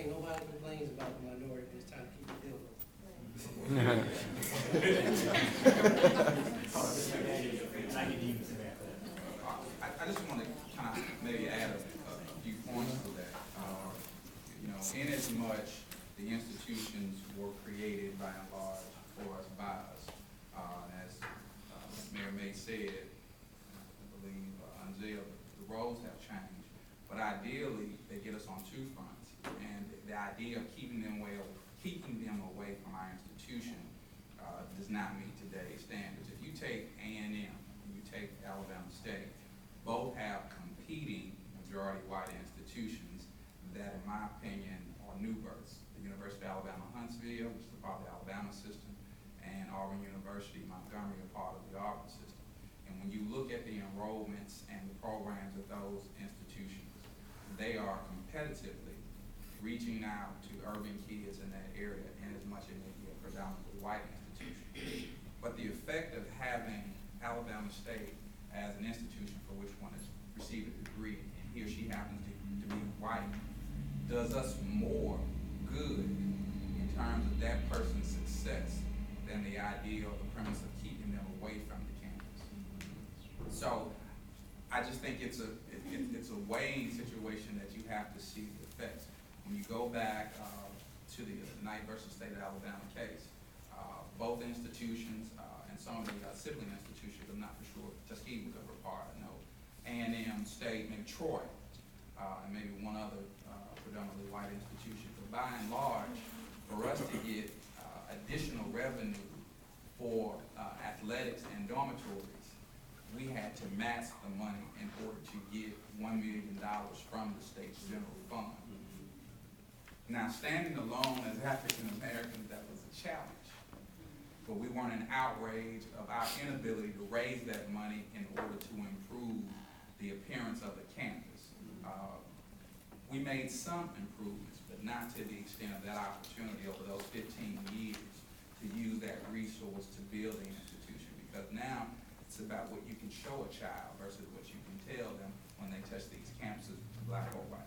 think nobody complains about the minority, but it's time to keep it building. I just want to kind of maybe add a few points to that. In as much the institutions were created by and large for us, by us, as Mayor May said, I believe, Anzell, the roles have changed, but ideally they get us on two fronts, and the idea of keeping them away from our institution does not meet today's standards. If you take A&M, you take Alabama State, both have competing majority white institutions that, in my opinion, are new births. The University of Alabama Huntsville, which is a part of the Alabama system, and Auburn University, Montgomery, are part of the Auburn system. And when you look at the enrollments and the programs of those institutions, they are competitively reaching out to urban kids in that area, in as much as it may be a predominantly white institution. But the effect of having Alabama State as an institution for which one has received a degree, and he or she happens to be white, does us more good in terms of that person's success than the idea or the premise of keeping them away from the campus. So I just think it's a weighing situation that you have to see the effects. When you go back to the Knight versus State of Alabama case, both institutions and some of the sibling institutions, I'm not for sure Tuskegee was ever part, I know A&M, State, maybe Troy, and maybe one other predominantly white institution. But by and large, for us to get additional revenue for athletics and dormitories, we had to match the money in order to get $1 million from the state's general fund. Now, standing alone as African Americans, that was a challenge. But we weren't in outrage of our inability to raise that money in order to improve the appearance of the campus. We made some improvements, but not to the extent of that opportunity over those 15 years to use that resource to build the institution. Because now it's about what you can show a child versus what you can tell them when they touch these campuses, black or white.